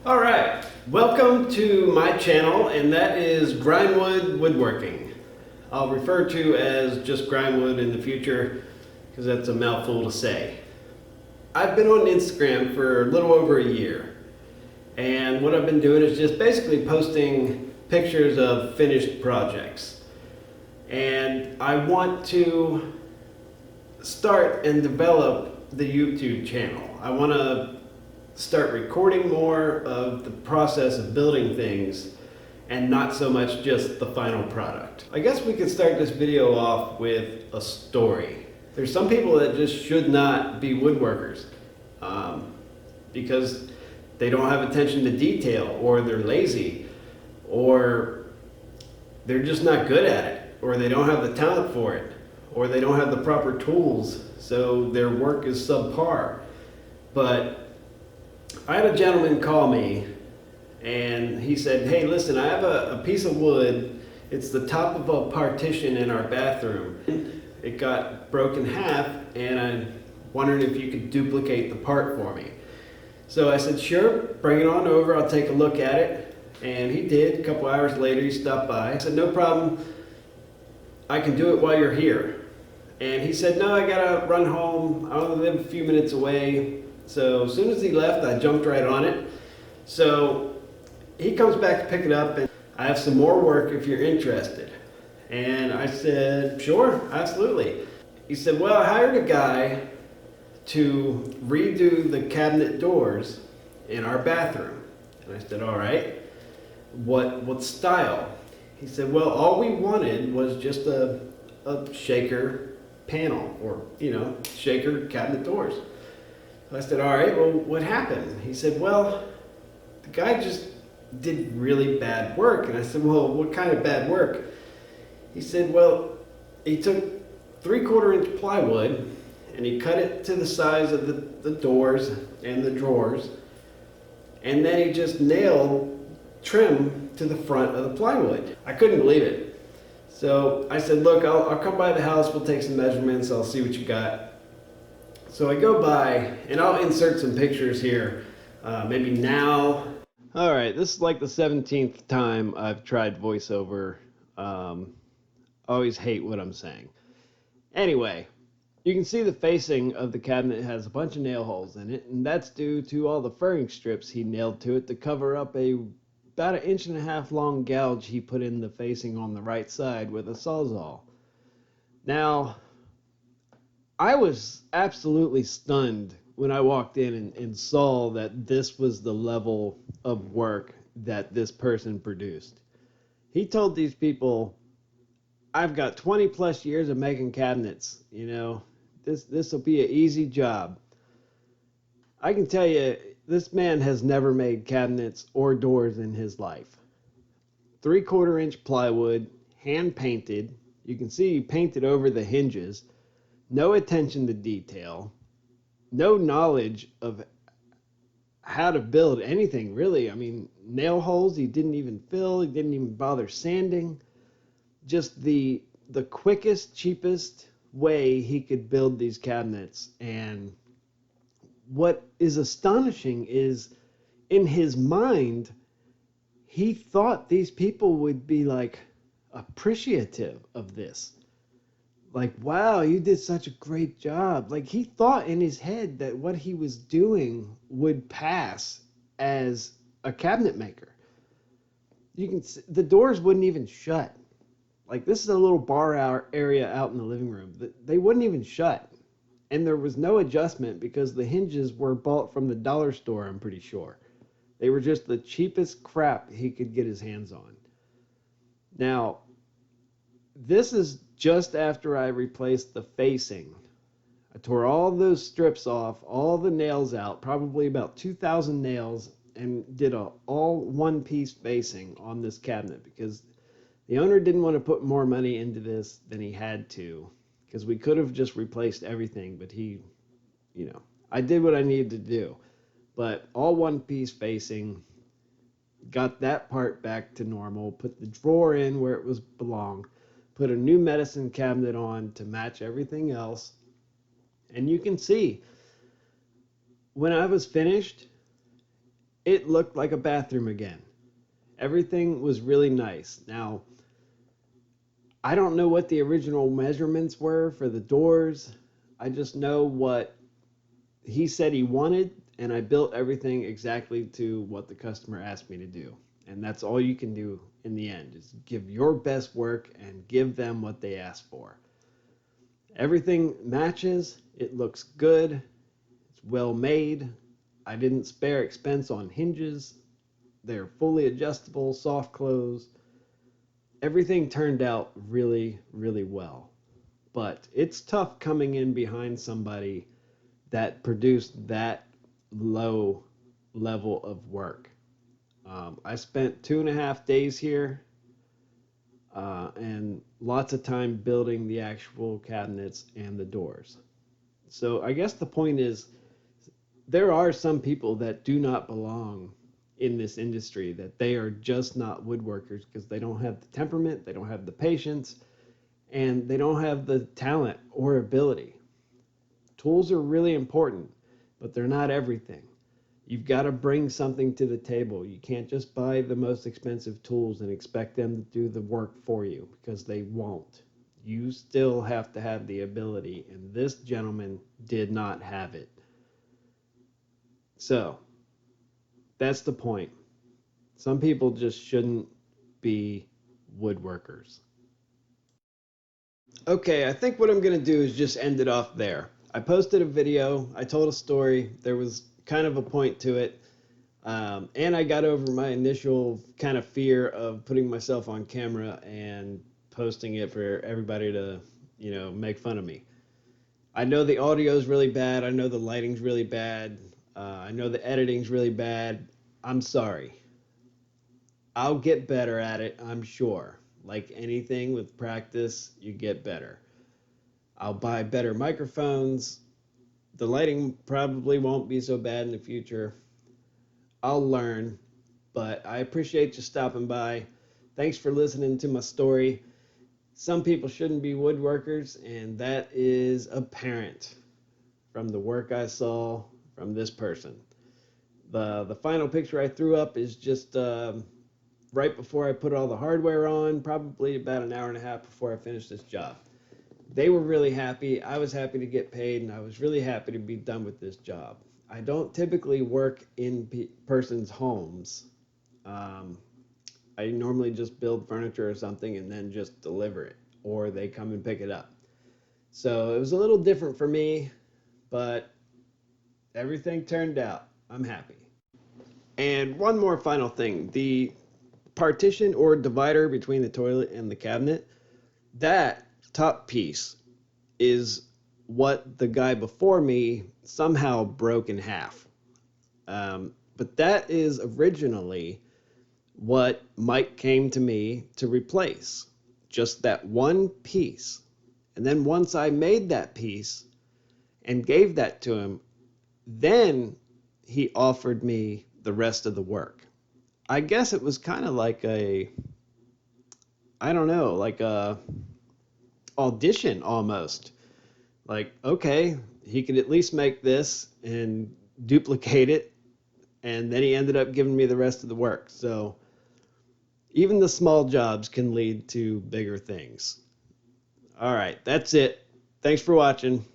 All right, welcome to my channel, and that is Grindwood Woodworking. I'll refer to as just Grindwood in the future because that's a mouthful to say. I've been on Instagram for a little over a year, and what I've been doing is just basically posting pictures of finished projects. And I want to start and develop the YouTube channel. I want to start recording more of the process of building things and not so much just the final product. I guess we could start this video off with a story. There's some people that just should not be woodworkers because they don't have attention to detail, or they're lazy, or they're just not good at it, or they don't have the talent for it, or they don't have the proper tools, so their work is subpar. But I had a gentleman call me and he said, hey, listen, I have a piece of wood. It's the top of a partition in our bathroom. It got broken in half, and I'm wondering if you could duplicate the part for me. So I said, sure, bring it on over. I'll take a look at it. And he did. A couple hours later, he stopped by. I said, no problem. I can do it while you're here. And he said, no, I gotta run home. I only live a few minutes away. So as soon as he left, I jumped right on it. So he comes back to pick it up, and I have some more work if you're interested. And I said, sure, absolutely. He said, well, I hired a guy to redo the cabinet doors in our bathroom. And I said, all right, what style? He said, well, all we wanted was just a shaker panel, or, shaker cabinet doors. I said, all right, well, what happened? He said, well, the guy just did really bad work. And I said, well, what kind of bad work? He said, well, he took 3/4 inch plywood and he cut it to the size of the doors and the drawers. And then he just nailed trim to the front of the plywood. I couldn't believe it. So I said, look, I'll come by the house. We'll take some measurements. I'll see what you got. So I go by, and I'll insert some pictures here, maybe now. All right, this is like the 17th time I've tried voiceover. I always hate what I'm saying. Anyway, you can see the facing of the cabinet has a bunch of nail holes in it, and that's due to all the furring strips he nailed to it to cover up about 1.5 inch long gouge he put in the facing on the right side with a Sawzall. Now, I was absolutely stunned when I walked in and saw that this was the level of work that this person produced. He told these people, I've got 20 plus years of making cabinets, this will be an easy job. I can tell you, this man has never made cabinets or doors in his life. 3/4 inch plywood, hand painted. You can see he painted over the hinges. No attention to detail, no knowledge of how to build anything, really. I mean, nail holes he didn't even fill, he didn't even bother sanding. Just the quickest, cheapest way he could build these cabinets. And what is astonishing is, in his mind, he thought these people would be like appreciative of this. Like, wow, you did such a great job. Like, he thought in his head that what he was doing would pass as a cabinet maker. You can see, the doors wouldn't even shut. Like, this is a little bar area out in the living room. They wouldn't even shut. And there was no adjustment because the hinges were bought from the dollar store, I'm pretty sure. They were just the cheapest crap he could get his hands on. Now, this is just after I replaced the facing. I tore all those strips off, all the nails out, probably about 2,000 nails, and did a all one-piece facing on this cabinet because the owner didn't want to put more money into this than he had to, because we could have just replaced everything, but I did what I needed to do. But all one-piece facing, got that part back to normal, put the drawer in where it was belonged, put a new medicine cabinet on to match everything else. And you can see, when I was finished, it looked like a bathroom again. Everything was really nice. Now, I don't know what the original measurements were for the doors. I just know what he said he wanted, and I built everything exactly to what the customer asked me to do. And that's all you can do in the end, is give your best work and give them what they asked for. Everything matches, it looks good, it's well made. I didn't spare expense on hinges. They're fully adjustable, soft close. Everything turned out really, really well. But it's tough coming in behind somebody that produced that low level of work. I spent 2.5 days here and lots of time building the actual cabinets and the doors. So I guess the point is there are some people that do not belong in this industry, that they are just not woodworkers because they don't have the temperament, they don't have the patience, and they don't have the talent or ability. Tools are really important, but they're not everything. You've got to bring something to the table. You can't just buy the most expensive tools and expect them to do the work for you, because they won't. You still have to have the ability, and this gentleman did not have it. So, that's the point. Some people just shouldn't be woodworkers. Okay, I think what I'm going to do is just end it off there. I posted a video, I told a story, there was kind of a point to it, and I got over my initial kind of fear of putting myself on camera and posting it for everybody to, make fun of me. I know the audio is really bad, I know the lighting's really bad, I know the editing's really bad. I'm sorry. I'll get better at it, I'm sure. Like anything with practice, you get better. I'll buy better microphones. The lighting probably won't be so bad in the future. I'll learn, but I appreciate you stopping by. Thanks for listening to my story. Some people shouldn't be woodworkers, and that is apparent from the work I saw from this person. The final picture I threw up is just right before I put all the hardware on, probably about an hour and a half before I finished this job. They were really happy. I was happy to get paid, and I was really happy to be done with this job. I don't typically work in person's homes. Um, I normally just build furniture or something and then just deliver it, or they come and pick it up. So it was a little different for me, but everything turned out. I'm happy. And one more final thing. The partition or divider between the toilet and the cabinet, that top piece is what the guy before me somehow broke in half. But that is originally what Mike came to me to replace. Just that one piece. And then once I made that piece and gave that to him, then he offered me the rest of the work. I guess it was kind of like I don't know, like a audition almost. Like, okay, he could at least make this and duplicate it, and then he ended up giving me the rest of the work. So even the small jobs can lead to bigger things. All right, that's it. Thanks for watching.